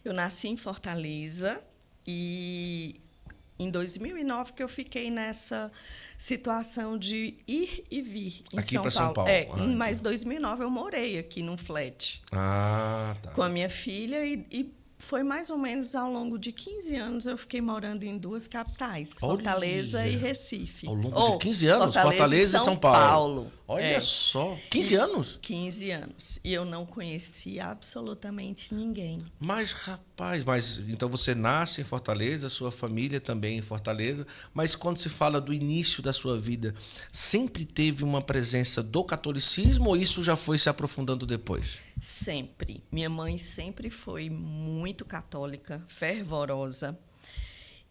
Eu nasci em Fortaleza e em 2009 que eu fiquei nessa situação de ir e vir em Aqui São para São Paulo. Paulo. Mas em 2009 eu morei aqui num flat Tá. com a minha filha e foi mais ou menos ao longo de 15 anos eu fiquei morando em duas capitais, Fortaleza e Olha, Recife. ao longo de 15 anos, Fortaleza e Fortaleza e São São Paulo. Paulo. Olha só, 15 E anos? 15 anos. E eu não conheci absolutamente ninguém. Mas, rapaz, então você nasce em Fortaleza, sua família também em Fortaleza, mas quando se fala do início da sua vida, sempre teve uma presença do catolicismo ou isso já foi se aprofundando depois? Sempre. Minha mãe sempre foi muito católica, fervorosa.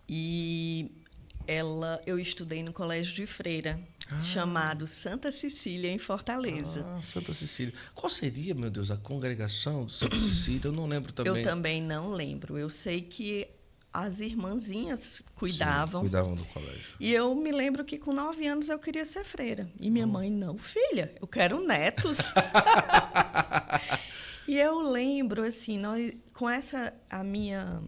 E eu estudei no colégio de freira, chamado Santa Cecília, em Fortaleza. Santa Cecília. Qual seria, meu Deus, a congregação do Santa Cecília? Eu não lembro também. Eu também não lembro. Eu sei que as irmãzinhas Sim, cuidavam. cuidavam do colégio. E eu me lembro que com 9 anos eu queria ser freira. E minha mãe, não, filha, eu quero netos. E eu lembro, assim, com essa minha,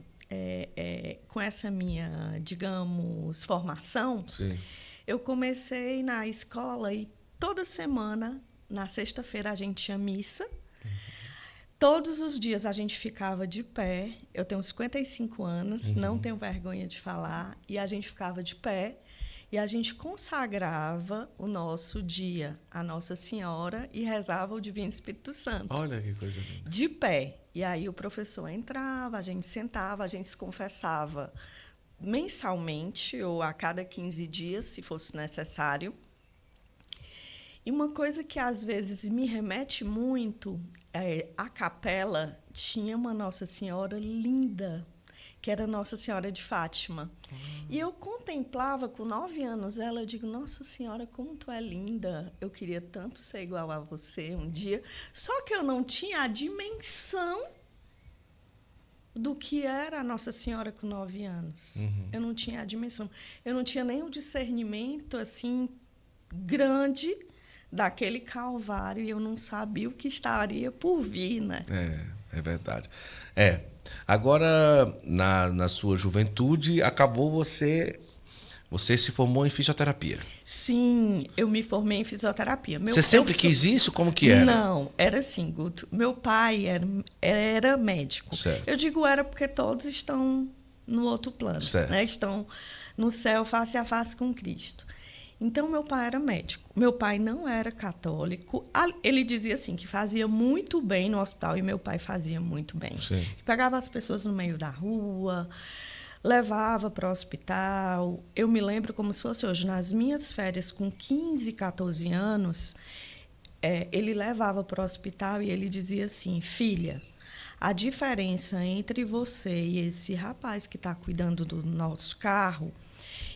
digamos, formação, Sim. eu comecei na escola e toda semana, na sexta-feira, a gente tinha missa. Todos os dias a gente ficava de pé. Eu tenho 55 anos, não tenho vergonha de falar. E a gente ficava de pé e a gente consagrava o nosso dia à Nossa Senhora e rezava o Divino Espírito Santo. Olha que coisa linda. De pé. E aí o professor entrava, a gente sentava, a gente se confessava mensalmente ou a cada 15 dias, se fosse necessário. E uma coisa que às vezes me remete muito, a capela tinha uma Nossa Senhora linda, que era Nossa Senhora de Fátima. E eu contemplava, com 9 anos, ela, eu digo, Nossa Senhora, como tu é linda, eu queria tanto ser igual a você um dia. Só que eu não tinha a dimensão do que era a Nossa Senhora com 9 anos. Eu não tinha a dimensão. Eu não tinha nem o discernimento, assim, grande daquele Calvário, e eu não sabia o que estaria por vir, né? É verdade. Agora, na sua juventude, acabou você se formou em fisioterapia. Sim, eu me formei em fisioterapia. Você sempre quis isso? Como que era? Não, era assim, Guto. Meu pai era médico. Certo. Eu digo era porque todos estão no outro plano, Certo. né? Estão no céu face a face com Cristo. Então, meu pai era médico. Meu pai não era católico. Ele dizia assim, que fazia muito bem no hospital, e meu pai fazia muito bem. Sim. Pegava as pessoas no meio da rua, levava para o hospital. Eu me lembro como se fosse hoje, nas minhas férias, com 15, 14 anos, ele levava para o hospital e ele dizia assim, filha, a diferença entre você e esse rapaz que está cuidando do nosso carro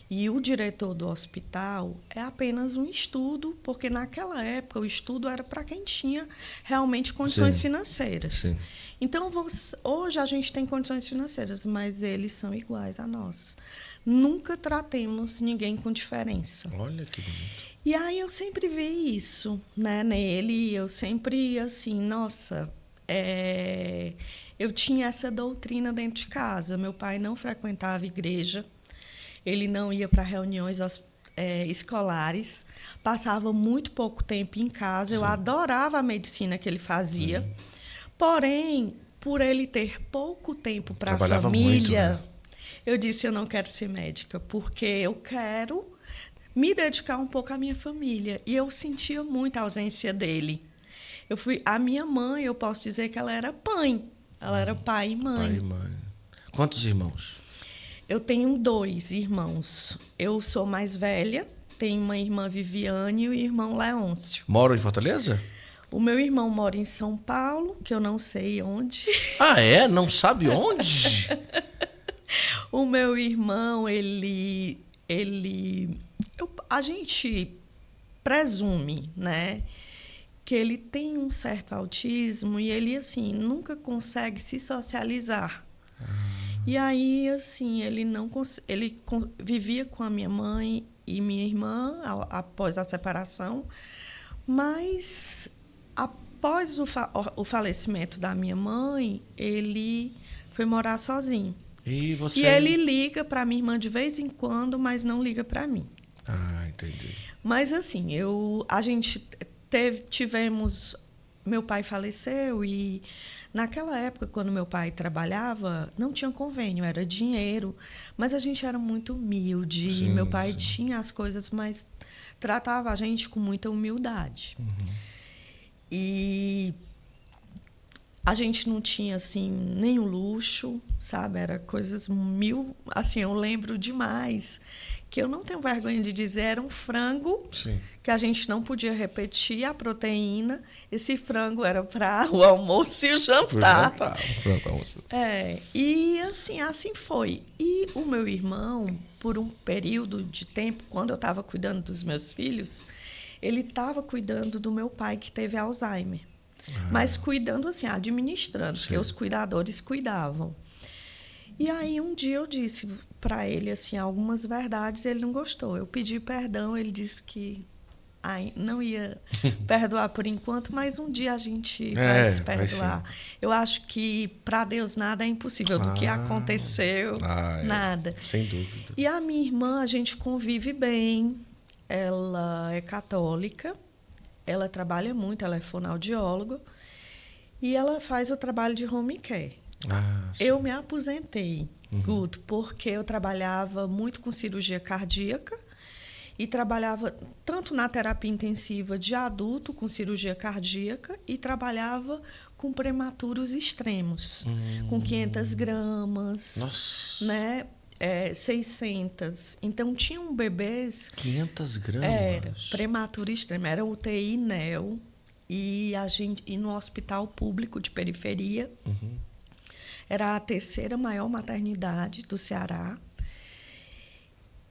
e o diretor do hospital é apenas um estudo, porque naquela época o estudo era para quem tinha realmente condições financeiras. Sim. Então, hoje a gente tem condições financeiras, mas eles são iguais a nós. Nunca tratemos ninguém com diferença. Olha que bonito. E aí eu sempre vi isso, né, nele, eu sempre, assim, nossa, eu tinha essa doutrina dentro de casa. Meu pai não frequentava igreja, ele não ia para reuniões escolares, passava muito pouco tempo em casa. Eu adorava a medicina que ele fazia. Porém, por ele ter pouco tempo para a família, muito, né? eu disse, eu não quero ser médica, porque eu quero me dedicar um pouco à minha família. E eu sentia muita ausência dele. A minha mãe, eu posso dizer que ela era mãe. Ela era pai e mãe. Pai e mãe. Quantos irmãos? Eu tenho 2 irmãos. Eu sou mais velha, tenho uma irmã Viviane e o irmão Leôncio. Moram em Fortaleza? O meu irmão mora em São Paulo, que eu não sei onde. Ah, é? Não sabe onde? O meu irmão, a gente presume, né, que ele tem um certo autismo e ele, assim, nunca consegue se socializar. E aí, assim, ele vivia com a minha mãe e minha irmã após a separação, mas após o falecimento da minha mãe, ele foi morar sozinho. E você... E ele liga para minha irmã de vez em quando, mas não liga para mim. Ah, entendi. Mas assim, a gente tivemos... Meu pai faleceu e naquela época, quando meu pai trabalhava, não tinha convênio, era dinheiro. Mas a gente era muito humilde. Sim, meu pai sim. tinha as coisas, mas tratava a gente com muita humildade. E a gente não tinha, assim, nenhum luxo, sabe? Era coisas mil... Assim, eu lembro demais, que eu não tenho vergonha de dizer, era um frango, Sim. que a gente não podia repetir a proteína. Esse frango era para o almoço e o jantar. Frango, almoço. E assim foi. E o meu irmão, por um período de tempo, quando eu estava cuidando dos meus filhos, ele estava cuidando do meu pai, que teve Alzheimer. Mas cuidando assim, administrando, porque os cuidadores cuidavam. E aí um dia eu disse para ele assim algumas verdades, ele não gostou. Eu pedi perdão, ele disse que não ia perdoar por enquanto, mas um dia a gente vai se perdoar. Eu acho que para Deus nada é impossível. Do que aconteceu, nada. Sem dúvida. E a minha irmã, a gente convive bem. Ela é católica. Ela trabalha muito, ela é fonoaudióloga e ela faz o trabalho de home care. Eu me aposentei, Guto, porque eu trabalhava muito com cirurgia cardíaca e trabalhava tanto na terapia intensiva de adulto com cirurgia cardíaca e trabalhava com prematuros extremos, com 500 gramas, Nossa. né? 600. Então, tinham bebês... 500 gramas? Era prematuro extremo. Era UTI NEO e no hospital público de periferia. Era a terceira maior maternidade do Ceará.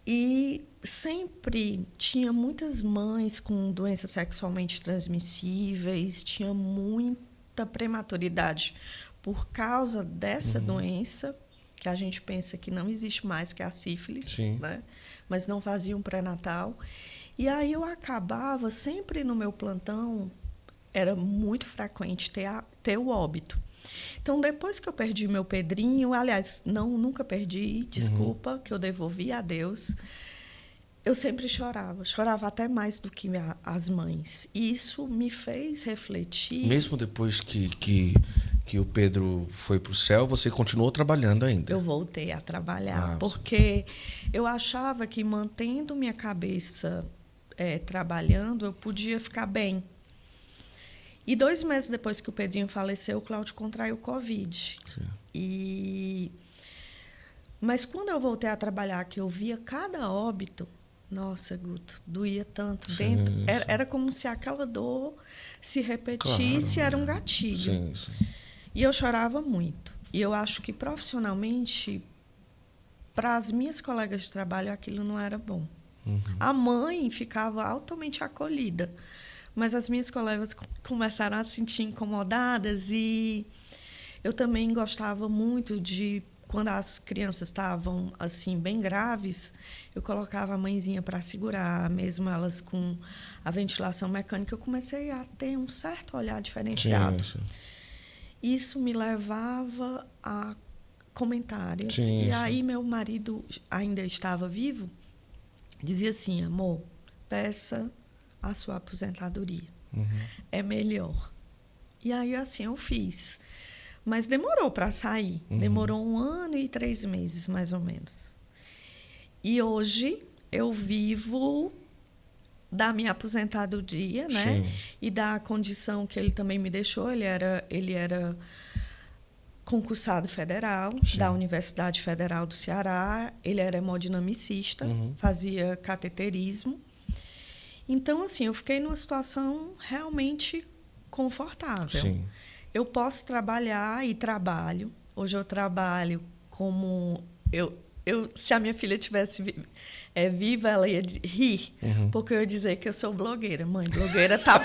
E sempre tinha muitas mães com doenças sexualmente transmissíveis, tinha muita prematuridade por causa dessa doença, que a gente pensa que não existe mais, que é a sífilis, né? Mas não fazia um pré-natal. E aí eu acabava, sempre no meu plantão, era muito frequente ter o óbito. Então, depois que eu perdi meu Pedrinho, aliás, nunca perdi, desculpa, que eu devolvi a Deus, eu sempre chorava até mais do que as mães. E isso me fez refletir. Mesmo depois que o Pedro foi para o céu, você continuou trabalhando ainda? Eu voltei a trabalhar, porque eu achava que mantendo minha cabeça trabalhando, eu podia ficar bem. E 2 meses depois que o Pedrinho faleceu, o Cláudio contraiu Covid. Mas quando eu voltei a trabalhar, que eu via cada óbito, nossa, Guto, doía tanto dentro. Era como se aquela dor se repetisse, era um gatilho. E eu chorava muito. E eu acho que, profissionalmente, para as minhas colegas de trabalho, aquilo não era bom. A mãe ficava altamente acolhida, mas as minhas colegas começaram a se sentir incomodadas e eu também gostava muito de, quando as crianças estavam assim bem graves, eu colocava a mãezinha para segurar, mesmo elas com a ventilação mecânica, eu comecei a ter um certo olhar diferenciado. Isso me levava a comentários. E aí meu marido ainda estava vivo, dizia assim: amor, peça a sua aposentadoria. É melhor. E aí, assim, eu fiz. Mas demorou para sair. Demorou 1 ano e 3 meses, mais ou menos. E hoje eu vivo da minha aposentadoria, né? E da condição que ele também me deixou. Ele era concursado federal da Universidade Federal do Ceará. Ele era hemodinamicista, fazia cateterismo. Então, assim, eu fiquei numa situação realmente confortável. Eu posso trabalhar e trabalho. Hoje eu trabalho como... se a minha filha tivesse viva, ela ia rir, porque eu ia dizer que eu sou blogueira. Mãe, blogueira tá...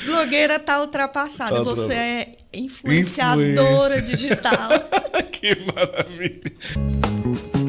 blogueira tá ultrapassada. Você é influenciadora digital. Que maravilha!